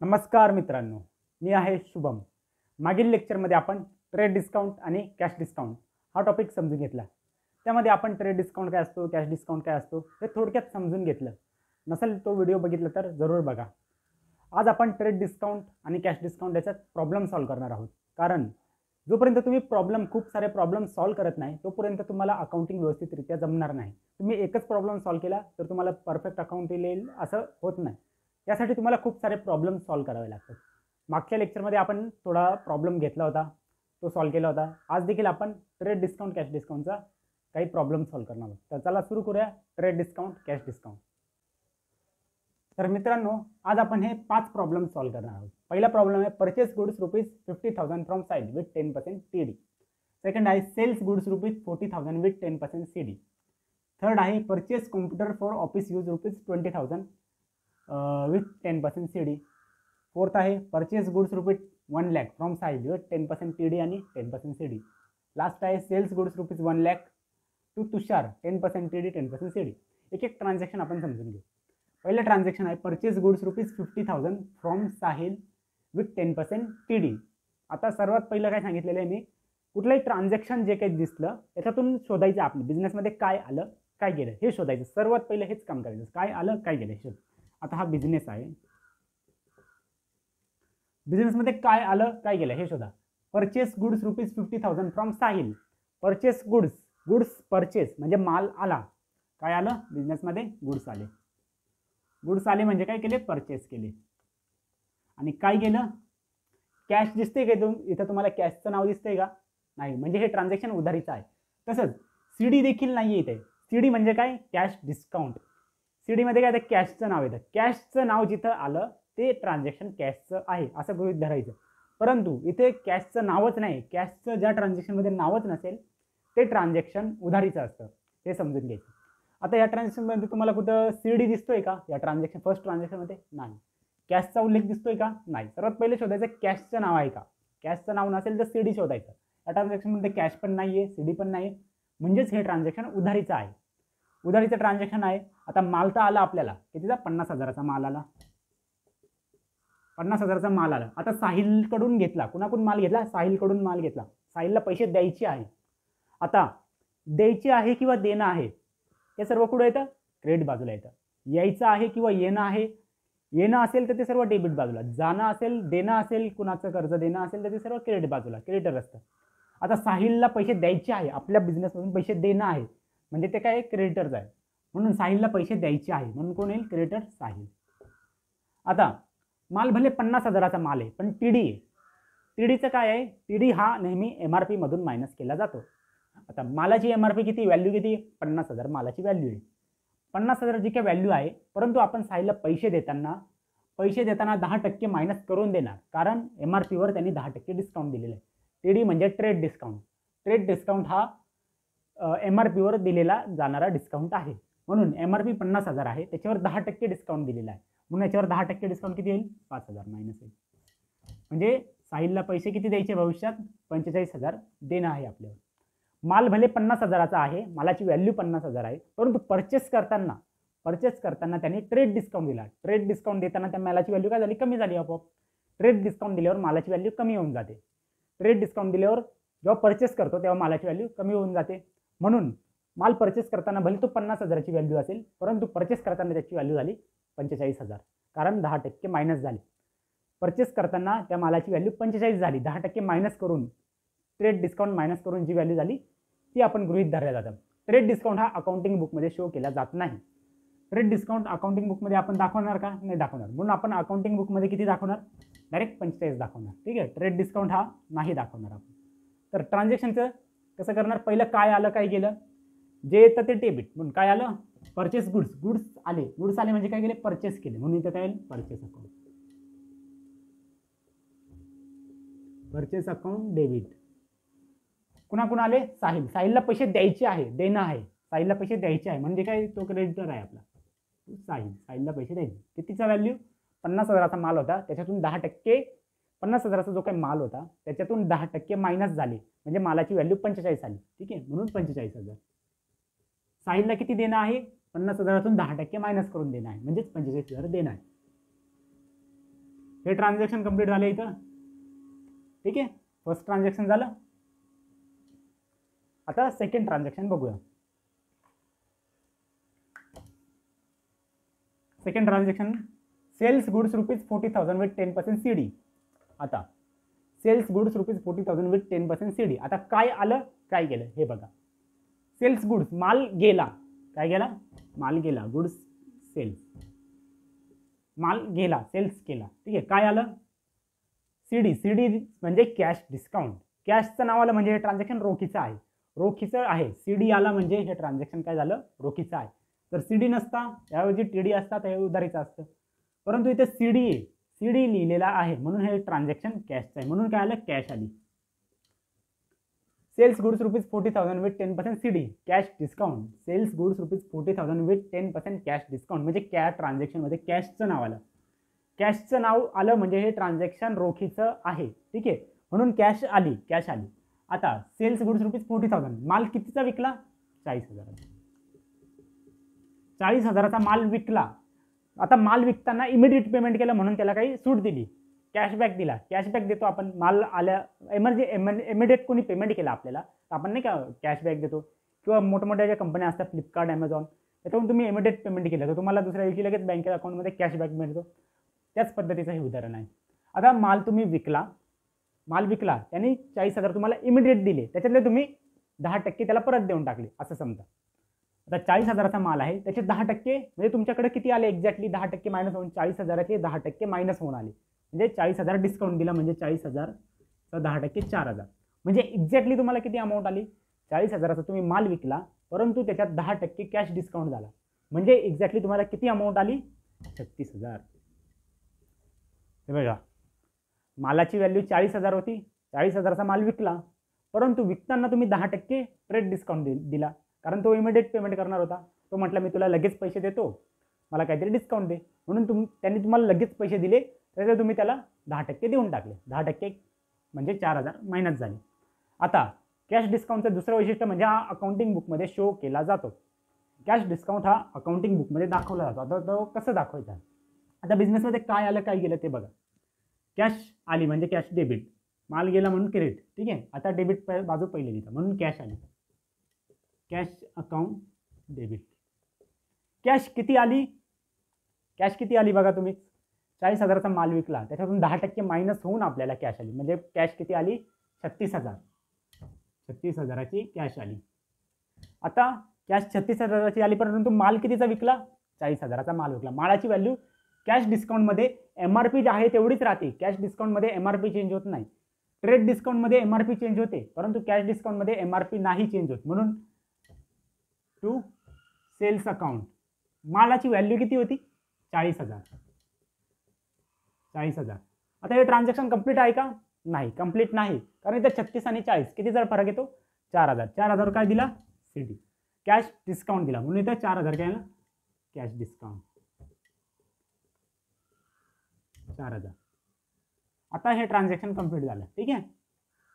नमस्कार मित्रांनो, मी आहे शुभम। मागील लेक्चरमध्ये आपण ट्रेड डिस्काउंट आणि कॅश डिस्काउंट हा टॉपिक समजून घेतला। त्यामध्ये आपण ट्रेड डिस्काउंट काय असतो, कॅश डिस्काउंट काय असतो हे थोडक्यात समजून घेतलं। नसेल तो व्हिडिओ बघितला तर जरूर बघा। आज आपण ट्रेड डिस्काउंट आणि कॅश डिस्काउंट याचा प्रॉब्लेम सॉल्व करणार आहोत। कारण जोपर्यंत तुम्ही खूप सारे प्रॉब्लेम सॉल्व करत नाही तोपर्यंत तुम्हाला अकाउंटिंग व्यवस्थितरित्या जमणार नाही। तुम्ही एकच प्रॉब्लेम सॉल्व केला तर तुम्हाला परफेक्ट अकाउंटिंग येईल असं होत नाही। यासाठी तुम्हाला खूप सारे प्रॉब्लेम सॉल्व करावे लागतात। मागच्या लेक्चरमध्ये आपण थोडा प्रॉब्लेम घेतला होता, तो सॉल्व केला होता। आज देखील आपण ट्रेड डिस्काउंट कॅश डिस्काउंटचा काही प्रॉब्लेम सॉल्व करणार आहोत। तर चला सुरू करूया ट्रेड डिस्काउंट कॅश डिस्काउंट। तर मित्रांनो, आज आपण हे 5 प्रॉब्लेम सॉल्व करणार आहोत। पहिला प्रॉब्लेम आहे purchase goods ₹50,000 from side with 10% TD। Second आहे sales goods ₹40,000 with 10% CD। Third आहे purchase computer for office use ₹20,000 with 10% CD। Fourth आहे purchase goods ₹1 lakh from side with 10% TD आणि 10% CD। लास्ट आहे sales goods ₹1 lakh to Tushar 10% TD 10% CD। एक एक transaction आपण समजून घेऊ। पहिलं ट्रान्झॅक्शन आहे purchase goods ₹50,000 from Sahil with 10% TD। आता सर्वात पहिलं काय सांगितलेलं आहे मी, कुठलंही ट्रान्झॅक्शन जे काही दिसलं त्याच्यातून शोधायचं आपलं बिझनेसमध्ये काय आलं काय गेलं हे शोधायचं। सर्वात पहिलं हेच काम करायचं, काय आलं काय गेलं हे शोध। आता हा बिझनेस आहे, बिझनेसमध्ये काय आलं काय गेलं हे शोधा। Purchase goods ₹50,000 from Sahil. Purchase goods purchase म्हणजे माल आला, काय आलं बिझनेसमध्ये गुड्स आले। गुड्स आले म्हणजे काय केले, परचेस केले। आणि काय गेलं, कॅश दिसते का इथं तुम्हाला कॅशचं नाव दिसतंय का, नाही, म्हणजे हे ट्रान्झॅक्शन उधारीचं आहे। तसंच सीडी देखील नाही इथे। सीडी म्हणजे काय, कॅश डिस्काउंट। सीडी मध्ये काय तर कॅशचं नाव येतं। कॅशचं नाव जिथं आलं ते ट्रान्झॅक्शन कॅशचं आहे असं गृहीत धरायचं। परंतु इथे कॅशचं नावच नाही, कॅशचं ज्या ट्रान्झॅक्शनमध्ये नावच नसेल ते ट्रान्झॅक्शन उधारीचं असतं, हे समजून घ्यायचं। आता या ट्रान्झॅक्शनमध्ये तुम्हाला कुठं सीडी दिसतोय का, या ट्रान्झॅक्शन फर्स्ट ट्रान्झॅक्शनमध्ये नाही। कॅशचा उल्लेख दिसतोय का, नाही। सर्वात पहिले शोधायचं कॅशचं नाव आहे का, कॅशचं नाव नसेल तर सीडी शोधायचं। या ट्रान्झॅक्शनमध्ये कॅश पण नाहीये, सीडी पण नाही, म्हणजेच हे ट्रान्झॅक्शन उधारीचं आहे, उधारीचं ट्रान्झॅक्शन आहे। आता माल तर आला आपल्याला, कितीचा, 50,000चा माल आला, 50,000चा माल आला। आता साहिलकडून घेतला, कुणाकडून माल घेतला, साहिलकडून माल घेतला। साहिलला पैसे द्यायचे आहे। आता द्यायचे आहे किंवा देणं आहे हे सर्व कुठं येतं, क्रेडिट बाजूला येतं। यायचं आहे किंवा येणं आहे, येणं असेल तर ते सर्व डेबिट बाजूला, जाणं असेल देणं असेल, कुणाचं कर्ज देणं असेल तर ते सर्व क्रेडिट बाजूला, क्रेडिटर असतं। आता साहिलला पैसे द्यायचे आहे, आपल्या बिझनेसमधून पैसे देणं आहे म्हणजे ते काय क्रेडिटर्स आहे, म्हणून साहिलला पैसे द्यायचे आहे, म्हणून कोण येईल, क्रेडिटर साहिल। आता माल भले 50,000चा माल आहे पण टीडी आहे। टीडीचं काय आहे, टीडी हा नेहमी एमआरपी मधून मायनस केला जातो। आता मालाची एमआरपी किती, व्हॅल्यू किती, 50,000 मालाची व्हॅल्यू आहे। 50,000 जी काय व्हॅल्यू आहे, परंतु आपण साहिलला पैसे देताना 10% मायनस करून देणार, कारण एमआरपीवर त्यांनी 10% डिस्काउंट दिलेलं आहे। टीडी म्हणजे ट्रेड डिस्काउंट। ट्रेड डिस्काउंट हा एमआरपीवर दिलेला जाणारा डिस्काउंट आहे। म्हणून एमआरपी 50,000 आहे, त्याच्यावर 10% डिस्काउंट दिलेला आहे, म्हणून याच्यावर 10% डिस्काउंट किती येईल, 5,000 मायनस येईल। म्हणजे साहिलला पैसे किती द्यायचे, भविष्यात 45,000 देणं आहे आपल्यावर। माल भले 50,000चा आहे, मालाची व्हॅल्यू 50,000 आहे, परंतु परचेस करताना त्यांनी ट्रेड डिस्काउंट दिला। ट्रेड डिस्काउंट देताना त्या मालाची व्हॅल्यू काय झाली, कमी झाली आपोआप। ट्रेड डिस्काउंट दिल्यावर मालाची व्हॅल्यू कमी होऊन जाते। ट्रेड डिस्काउंट दिल्यावर जेव्हा परचेस करतो तेव्हा मालाची व्हॅल्यू कमी होऊन जाते। म्हणून माल परचेस करताना भले तो 50,000ची व्हॅल्यू असेल, परंतु परचेस करताना त्याची व्हॅल्यू झाली 45,000, कारण 10% मायनस झाले। परचेस करताना त्या मालाची व्हॅल्यू 45 झाली, 10% मायनस करून, ट्रेड डिस्काउंट मायनस करून जी व्हॅल्यू झाली ती आपण गृहीत धरल्या जातं। ट्रेड डिस्काउंट हा अकाउंटिंग बुकमध्ये शो केला जात नाही। ट्रेड डिस्काउंट अकाउंटिंग बुकमध्ये आपण दाखवणार का, नाही दाखवणार, म्हणून आपण अकाउंटिंग बुकमध्ये किती दाखवणार, डायरेक्ट 45 दाखवणार, ठीक आहे। ट्रेड डिस्काउंट हा नाही दाखवणार आपण। तर ट्रान्झॅक्शनचं कसं करणार, पहिलं काय आलं काय गेलं, जे येतं ते डेबिट, म्हणून काय आलं, परचेस गुड्स आले म्हणजे काय केले, परचेस केले, म्हणून इथं काय येईल, परचेस अकाउंट डेबिट। कुणाकुण आले, साहिलला पैसे द्यायचे आहे, देणं आहे, साहिलला पैसे द्यायचे आहे म्हणजे काय, तो क्रेडिटर आहे आपला साहिलला पैसे द्यायचे। कितीचा व्हॅल्यू, 50,000चा माल होता, त्याच्यातून 10%, 50,000चा जो काही माल होता त्याच्यातून 10% मायनस झाले म्हणजे मालाची व्हॅल्यू 45 आली, ठीक आहे, म्हणून 45,000। साहिलला किती देणं आहे, 50,000तून 10% मायनस करून देणं आहे, म्हणजेच 45,000 देणं आहे। हे ट्रान्झॅक्शन कंप्लीट झालं इथं, ठीक आहे. फर्स्ट ट्रान्झॅक्शन झालं. आता सेकंड ट्रान्झॅक्शन बघूया. Second transaction sales goods ₹40,000 with 10% CD. आता सेल्स गुड्स ₹40,000 विथ 10% CD. आता काय आलं, काय गेलं हे बघा. सेल्स गुड्स माल गेला, काय गेला, माल गेला, गुड्स सेल्स, माल गेला, सेल्स केला, ठीक आहे. काय आलं, CD. CD म्हणजे कॅश डिस्काउंट. कॅशचं नाव आलं म्हणजे हे ट्रान्झॅक्शन रोखीचं आहे, रोखीचं आहे. CD आला म्हणजे हे ट्रान्झॅक्शन काय झालं, रोखीचं आहे. तर CD नसता, त्याऐवजी TD असता, ते उधारीचं असतं. परंतु इथे CD आहे, CD लिहिलेला आहे म्हणून हे ट्रान्झॅक्शन कॅशचं आहे, म्हणून काय आलं, कॅश आली. Sales goods ₹40,000 with 10% CD cash discount. Sales goods ₹40,000 with 10% cash discount म्हणजे कॅश ट्रान्झॅक्शनमध्ये कॅशचं नाव आलं. कॅशचं नाव आलं म्हणजे हे ट्रान्झॅक्शन रोखीचं आहे, ठीक आहे, म्हणून कॅश आली, कॅश आली. आता सेल्स गुड्स ₹40,000, माल कितीचा विकला, 40,000. 40,000चा माल विकला. आता माल विकताना इमिडिएट पेमेंट केलं म्हणून त्याला काही सूट दिली, कॅशबॅक दिला. कॅशबॅक देतो आपण, माल आल्या इमिडिएट कोणी पेमेंट केला आपल्याला तर आपण नाही का कॅशबॅक देतो. किंवा मोठमोठ्या ज्या कंपन्या असतात फ्लिपकार्ट, ॲमेझॉन, त्याच्यावरून तुम्ही इमिडिएट पेमेंट केलं तर तुम्हाला दुसऱ्या दिवशी लगेच बँकेत अकाउंटमध्ये कॅशबॅक मिळतो. त्याच पद्धतीचं हे उदाहरण आहे. आता माल तुम्ही विकला, माल विकला, त्यांनी 40,000 तुम्हाला इमिडिएट दिले, त्याच्यातले तुम्ही 10% त्याला परत देऊन टाकले असं समजा. आता 40,000चा माल आहे, त्याचे 10% म्हणजे तुमच्याकडे किती आले, एक्झॅक्टली 10% मायनस होऊन 40,000चे 10% मायनस होऊन आले. म्हणजे 40,000 डिस्काउंट दिला म्हणजे 40,000चा 10% 4,000. म्हणजे एक्झॅक्टली तुम्हाला किती अमाऊंट आली, 40,000चा तुम्ही माल विकला परंतु त्याच्यात 10% कॅश डिस्काउंट झाला म्हणजे एक्झॅक्टली तुम्हाला किती अमाऊंट आली, 36,000. हे बघा, मालाची व्हॅल्यू 40,000 होती, 40,000चा माल विकला परंतु विकताना तुम्ही 10% ट्रेड डिस्काउंट दिला कारण तो इमिडिएट पेमेंट करणार होता. तो म्हटला मी तुला लगेच पैसे देतो, मला काहीतरी डिस्काउंट दे, म्हणून त्यांनी तुम्हाला लगेच पैसे दिले, त्याचे तुम्ही त्याला 10% देऊन टाकले. 10% म्हणजे 4,000 मायनस झाले. आता कॅश डिस्काउंटचं दुसरं वैशिष्ट्य म्हणजे हा अकाउंटिंग बुकमध्ये शो केला जातो. कॅश डिस्काउंट हा अकाउंटिंग बुकमध्ये दाखवला जातो. आता तो कसं दाखवायचा, आता बिझनेसमध्ये काय आलं काय गेलं ते बघा. कॅश आली म्हणजे कॅश डेबिट, माल गेला म्हणून क्रेडिट, ठीक आहे. आता डेबिट बाजू पहिले लिहिता म्हणून कॅश आली, कॅश अकाउंट डेबिट. कॅश किती आली, कॅश किती आली बघा तुम्ही, 40,000चा माल विकला त्याच्यातून 10% मायनस होऊन आपल्याला कॅश आली म्हणजे कॅश किती आली, 36,000. 36,000ची कॅश आली. आता कॅश 36,000ची आली परंतु माल कितीचा विकला, 40,000चा माल विकला. मालाची व्हॅल्यू कॅश डिस्काउंटमध्ये MRP जी आहे तेवढीच राहते. कॅश डिस्काउंटमध्ये MRP चेंज होत नाही. ट्रेड डिस्काउंटमध्ये MRP चेंज होते परंतु कॅश डिस्काउंटमध्ये MRP नाही चेंज होत. म्हणून टू सेल्स अकाउंट मालाची व्हॅल्यू किती होती, 40,000. 40,000. आता हे ट्रान्झॅक्शन कंप्लीट आहे का, नाही, कंप्लीट नाही कारण इथे 36 आणि 40 किती जर फरक येतो, 4,000. 4,000 काय दिला, CD कॅश डिस्काउंट दिला म्हणून इथे 4,000 काय आला, कॅश डिस्काउंट 4,000. आता हे ट्रान्झॅक्शन कंप्लीट झालं, ठीक आहे.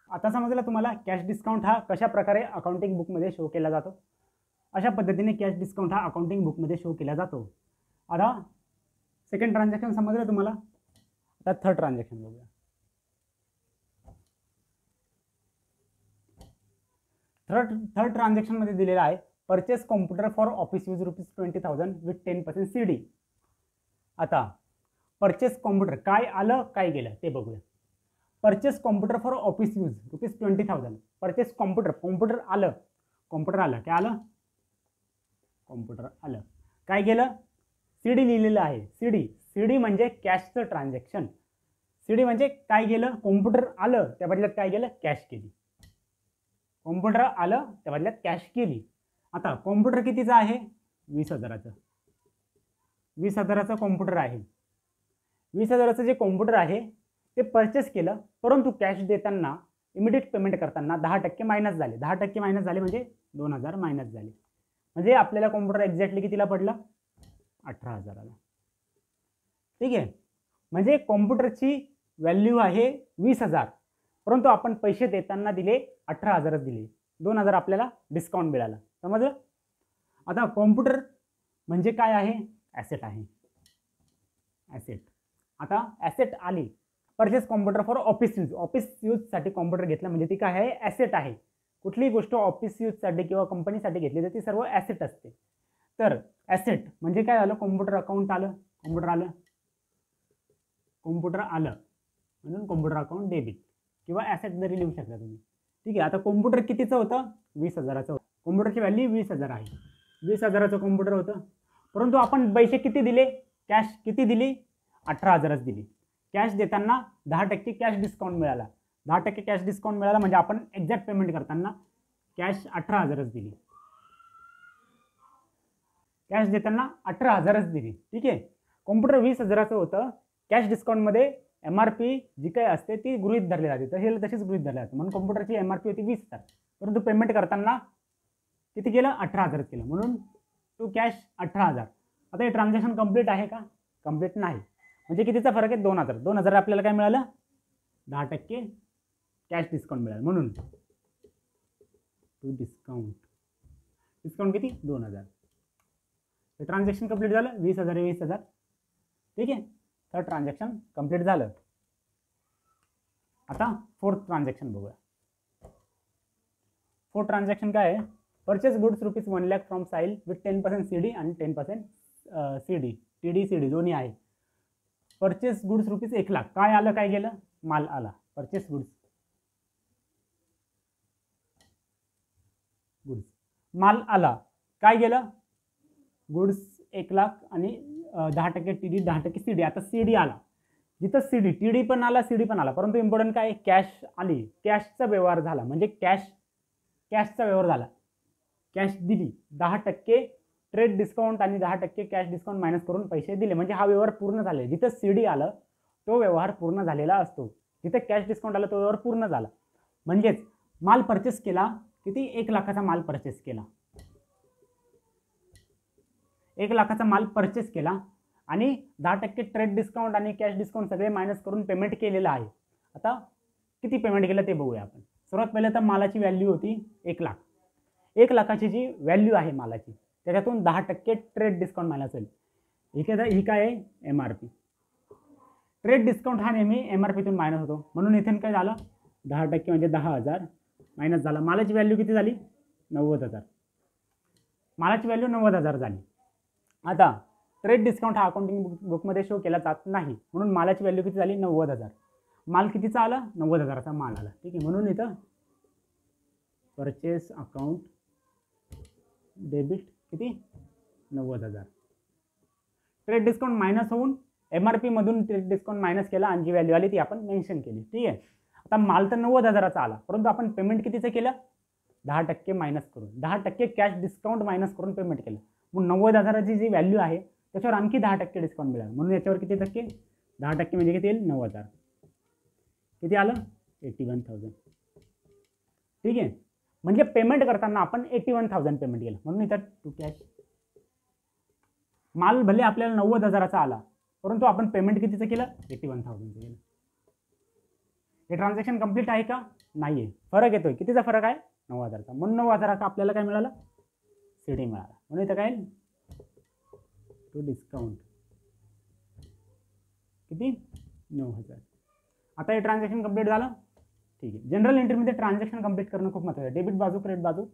आता समजलं तुम्हाला कॅश डिस्काउंट हा कशा प्रकारे अकाउंटिंग बुकमध्ये शो केला जातो. अशा पद्धतीने कॅश डिस्काउंट हा अकाउंटिंग बुकमध्ये शो केला जातो. आता सेकंड ट्रान्झॅक्शन समजलं तुम्हाला. आता थर्ड ट्रान्झॅक्शन बघूया. थर्ड ट्रान्झॅक्शनमध्ये दिलेला आहे purchase computer for office use ₹20,000 with 10% CD. आता परचेस कॉम्प्युटर काय आलं काय गेलं ते बघूया. Purchase computer for office use ₹20,000. Purchase computer आलं, कॉम्प्युटर आलं, काय आलं, कॉम्प्युटर आलं. काय गेलं, CD लिहिलेलं आहे. CD म्हणजे कॅशचं ट्रान्झॅक्शन. CD म्हणजे काय गेलं, कॉम्प्युटर आलं त्या बदल्यात काय गेलं, कॅश केली. कॉम्प्युटर आलं त्या बदल्यात कॅश केली. आता कॉम्प्युटर कितीचं आहे, 20,000चं. 20,000चं कॉम्प्युटर आहे. 20,000चं जे कॉम्प्युटर आहे ते परचेस केलं परंतु कॅश देताना इमिडिएट पेमेंट करताना 10% मायनस झाले. 10% मायनस झाले म्हणजे 2,000 मायनस झाले म्हणजे आपल्याला कॉम्प्युटर एक्झॅक्टली कितीला पडला, 18,000ला. ठीक आहे. म्हणजे कॉम्प्युटरची व्हॅल्यू आहे 20,000 परंतु आपण पैसे देताना दिले 18,000 दिले, 2,000 आपल्याला डिस्काउंट मिळाला. समजलं. आता कॉम्प्युटर म्हणजे काय आहे, ॲसेट आहे. ॲसेट आता ॲसेट आली, purchase computer for office use, office यूजसाठी कॉम्प्युटर घेतला म्हणजे ती काय आहे, ॲसेट आहे. कुठलीही गोष्ट ऑफिस यूजसाठी किंवा कंपनीसाठी घेतली तर ती सर्व ॲसेट असते. तर ॲसेट म्हणजे काय आलं, कॉम्प्युटर अकाउंट आलं, कॉम्प्युटर आलं म्हणून कॉम्प्युटर अकाउंट डेबिट किंवा ॲसेट जरी लिहू शकता तुम्ही. ठीक आहे. आता कॉम्प्युटर कितीचं होतं, 20,000चं होतं. कॉम्प्युटरची व्हॅल्यू 20,000 आहे. 20,000चं कॉम्प्युटर होतं, परंतु आपण पैसे किती दिले, कॅश किती दिली, 18,000च दिली. कॅश देताना 10% कॅश डिस्काउंट मिळाला. 10% कॅश डिस्काउंट मिळाला म्हणजे आपण एक्झॅक्ट पेमेंट करताना कॅश 18,000च दिली. कॅश देताना 18,000च दिली. ठीक आहे. कॉम्प्युटर 20,000चं होतं, कॅश डिस्काउंटमध्ये MRP जी काही असते ती गृहीत धरली जाते, तर हे तशीच गृहीत धरली जाते. म्हणून कॉम्प्युटरची MRP होती 20,000, परंतु पेमेंट करताना किती केलं, 18,000 केलं, म्हणून टू कॅश 18,000. आता हे ट्रान्झॅक्शन कंप्लीट आहे का, कंप्लीट नाही. म्हणजे कितीचा फरक आहे, 2,000. 2,000 आपल्याला काय मिळालं, 10% कॅश डिस्काउंट मिळालं, म्हणून टू डिस्काउंट किती, 2,000. हे ट्रान्झॅक्शन कंप्लीट झालं, 20,000 हे 20,000. ठीक आहे. तर ट्रान्झॅक्शन कंप्लीट झालं. आता फोर्थ ट्रान्झॅक्शन बघूया. फोर्थ ट्रान्झॅक्शन काय आहे, purchase goods ₹1 lakh from Sahil with 10% CD आणि 10% CD, TD CD दोन्ही आहे. परचेस गुड्स ₹1 लाख, काय आलं, काय गेलं, माल आला. परचेस गुड्स माल आला, काय गेलं, गुड्स 1 लाख आणि 10% TD 10% CD. आता CD आला, जिथं CD TD पण आला CD पण आला, परंतु इम्पॉर्टंट काय, कॅश आली, कॅशचा व्यवहार झाला, म्हणजे कॅशचा व्यवहार झाला, कॅश दिली, 10% ट्रेड डिस्काउंट आणि 10% कॅश डिस्काउंट मायनस करून पैसे दिले, म्हणजे हा व्यवहार पूर्ण झाला. जिथं CD आलं तो व्यवहार पूर्ण झालेला असतो, जिथं कॅश डिस्काउंट आला तो व्यवहार पूर्ण झाला. म्हणजेच माल परचेस केला, किती, 1 लाखाचा माल परचेस केला, 1 लाखाचा माल परचेस केला आणि 10% ट्रेड डिस्काउंट आणि कॅश डिस्काउंट सगळे मायनस करून पेमेंट केलेलं आहे. आता किती पेमेंट केलं ते बघूया आपण. सर्वात पहिले तर मालाची व्हॅल्यू होती 1 लाख. 1 लाखाची जी व्हॅल्यू आहे मालाची, त्याच्यातून 10% ट्रेड डिस्काउंट मायनस होईल. ही काय आहे, MRP. ट्रेड डिस्काउंट हा नेहमी MRPतून मायनस होतो, म्हणून इथे काय झालं, 10% म्हणजे 10,000 मायनस झाला. मालाची व्हॅल्यू किती झाली, 90,000. मालाची व्हॅल्यू 90,000 झाली. आता ट्रेड डिस्काउंट हा अकाउंटिंग बुकमध्ये शो केला जात नाही, म्हणून मालाची व्हॅल्यू किती झाली, 90,000. माल कितीचा आला, 90,000चा माल आला. ठीक आहे. म्हणून इथं परचेस अकाउंट डेबिट किती, 90,000. ट्रेड डिस्काउंट मायनस होऊन MRP मधून ट्रेड डिस्काउंट मायनस केला आणि जी व्हॅल्यू आली ती आपण मेन्शन केली. ठीक आहे. आता माल तर 90,000चा आला, परंतु आपण पेमेंट कितीचं केलं, 10% मायनस करून, 10% कॅश डिस्काउंट मायनस करून पेमेंट केलं. म्हणून 90,000ची जी व्हॅल्यू आहे त्याच्यावर आणखी 10% डिस्काउंट मिळाला, म्हणून याच्यावर किती टक्के, 10% म्हणजे किती येईल, 90,000. किती आलं, 81,000. ठीक आहे. म्हणजे पेमेंट करताना आपण 81,000 पेमेंट केलं, म्हणून इथं टू कॅश. माल भले आपल्याला 90,000चा आला, परंतु आपण पेमेंट कितीचं केलं, 81,000चं केलं. हे ट्रान्झॅक्शन कंप्लीट आहे का, नाही आहे, फरक येतोय. कितीचा फरक आहे, 9,000चा. म्हणून 9,000चा आपल्याला काय मिळालं, CD मिळाला. म्हणून इथं काय, टू डिस्काउंट किती, 9,000. आता हे ट्रान्झॅक्शन कंप्लीट झालं. ठीक आहे. जनरल एंट्रीमध्ये ट्रान्झॅक्शन कंप्लीट करणं खूप महत्त्वाचं आहे. डेबिट बाजू क्रेडिट बाजू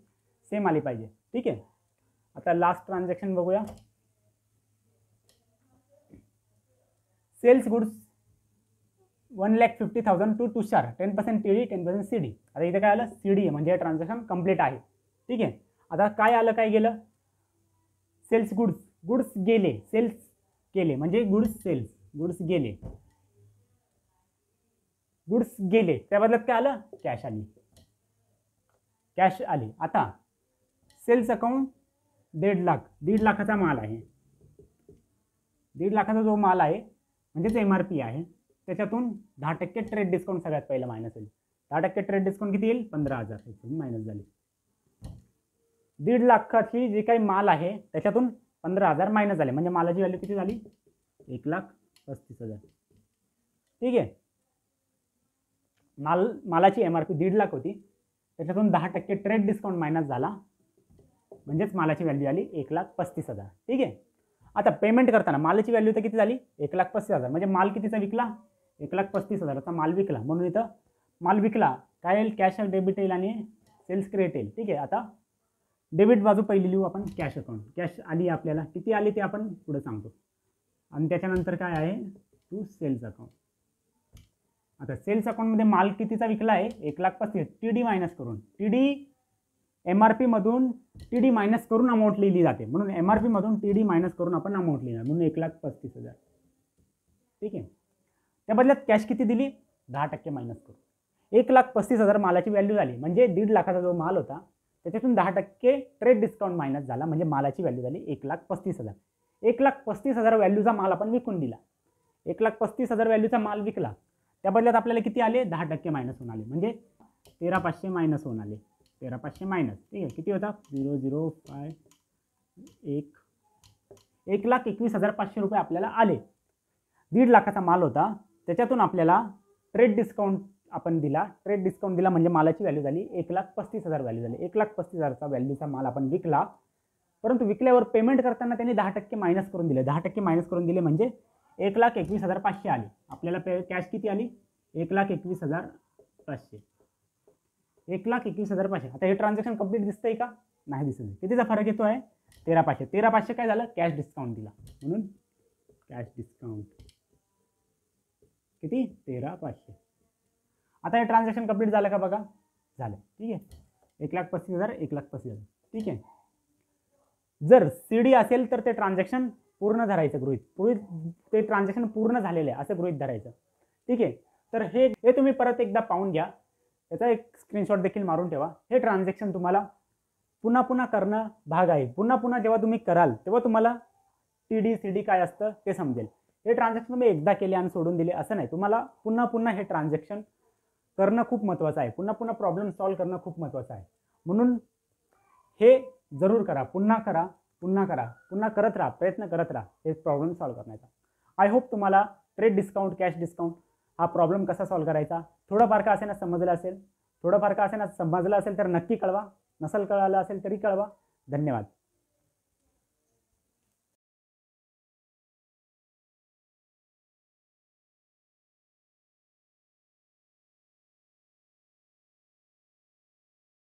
सेम आली पाहिजे. ठीक आहे. आता लास्ट ट्रान्झॅक्शन बघूया. Sales goods 1,50,000 to Tushar, 10% TD 10% CD. आता इथे काय आलं, CD आहे, म्हणजे हे ट्रान्झॅक्शन कंप्लीट आहे. ठीक आहे. आता काय आलं, काय गेलं, सेल्स गुड्स गेले, सेल्स केले म्हणजे गुड्स गेले, त्या बदल्यात काय आलं, कॅश आली. आता सेल्स अकाउंट 1.5 लाखाचा माल आहे, 1.5 लाखाचा जो माल आहे म्हणजेच MRP आहे, त्याच्यातून 10% ट्रेड डिस्काउंट सगळ्यात पहिला मायनस होईल. 10% ट्रेड डिस्काउंट किती येईल, 15,000 मायनस झाली. 1.5 लाखाची जी काही माल आहे त्याच्यातून 15,000 मायनस झाले, म्हणजे मालाची व्हॅल्यू किती झाली, 1,35,000. ठीक आहे. मालाची MRP 1.5 लाख होती, त्याच्यातून 10% ट्रेड डिस्काउंट मायनस झाला, म्हणजेच मालाची व्हॅल्यू आली 1,35,000. ठीक आहे. आता पेमेंट करताना मालाची व्हॅल्यू तर किती झाली 1,35,000, म्हणजे माल कितीचा विकला 1,35,000चा माल विकला, म्हणून इथं माल विकला काय येईल कॅश डेबिट येईल आणि सेल्स क्रेडिट येईल. ठीक आहे, आता डेबिट बाजू पहिली लिहू आपण कॅश अकाउंट. कॅश आली आपल्याला, किती आली ते आपण पुढे सांगतो. आणि त्याच्यानंतर काय आहे टू सेल्स अकाउंट. आता सेल्स अकाउंटमध्ये माल कितीचा विकला आहे 1,35,000, TD मायनस करून, TD MRP मधून TD मायनस करून अमाऊंट लिहिली जाते, म्हणून MRP मधून TD मायनस करून आपण अमाऊंट लिहिणार, म्हणून 1,35,000. ठीक आहे, त्या बदल्यात कॅश किती दिली 10% मायनस करून. 1,35,000 मालाची व्हॅल्यू झाली, म्हणजे 1.5 लाखाचा जो माल होता त्याच्यातून 10% ट्रेड डिस्काउंट मायनस झाला, म्हणजे मालाची व्हॅल्यू झाली 1,35,000. 1,35,000 व्हॅल्यूचा माल आपण विकून दिला. 1,35,000 व्हॅल्यूचा माल विकला, त्या बदल्यात आपल्याला किती आले 10% मायनस होऊन आले, म्हणजे 13,500 मायनस होऊन आले. 13,500 मायनस, ठीक आहे, किती होता 0,0,5 1,21,500 रुपये आपल्याला आले. 1.5 लाखाचा माल होता, त्याच्यातून आपल्याला ट्रेड डिस्काउंट आपण दिला. ट्रेड डिस्काउंट दिला म्हणजे मालाची व्हॅल्यू झाली 1,35,000 व्हॅल्यू झाली. 1,35,000चा व्हॅल्यूचा माल आपण विकला, परंतु विकल्यावर पेमेंट करताना त्यांनी 10% मायनस करून दिले. 10% मायनस करून दिले म्हणजे 1,21,500 आली. आपल्याला कॅश किती आली 1,21,500. 1,21,500. आता हे ट्रान्झॅक्शन कंप्लीट दिसतंय का नाही दिसत. कितीचा फरक येतो आहे 13,500. 13,500 काय झालं कॅश डिस्काउंट दिला, म्हणून कॅश डिस्काउंट किती 13,500. आता हे ट्रान्झॅक्शन कंप्लीट झालं का बघा, झालं. ठीक आहे, 1,35,000 1,35,000. ठीक आहे, जर CD असेल तर ते ट्रान्झॅक्शन पूर्ण धरायचं, गृहीत ते ट्रान्झॅक्शन पूर्ण झालेलं आहे असं गृहीत धरायचं. ठीक आहे, तर हे तुम्ही परत एकदा पाहून घ्या, याचा एक स्क्रीनशॉट देखील मारून ठेवा. हे ट्रान्झॅक्शन तुम्हाला पुन्हा पुन्हा करणं भाग आहे. पुन्हा पुन्हा जेव्हा तुम्ही कराल तेव्हा तुम्हाला TD CD काय असतं ते समजेल. हे ट्रान्झॅक्शन तुम्ही एकदा केले आणि सोडून दिले असं नाही, तुम्हाला पुन्हा पुन्हा हे ट्रान्झॅक्शन करणं खूप महत्त्वाचं आहे. पुन्हा पुन्हा प्रॉब्लेम सॉल्व्ह करणं खूप महत्त्वाचं आहे, म्हणून हे जरूर करा, पुन्हा करा, पुन्हा करा, पुन्हा करत राहा, प्रयत्न करत राहा हे प्रॉब्लेम सॉल्व्ह करण्याचा. आय होप तुम्हाला ट्रेड डिस्काउंट कॅश डिस्काउंट हा प्रॉब्लेम कसा सॉल्व्ह करायचा थोडंफार का असेना समजलं असेल. थोडंफार का असेना समजलं असेल तर नक्की कळवा, नसेल कळालं असेल तरी कळवा. धन्यवाद.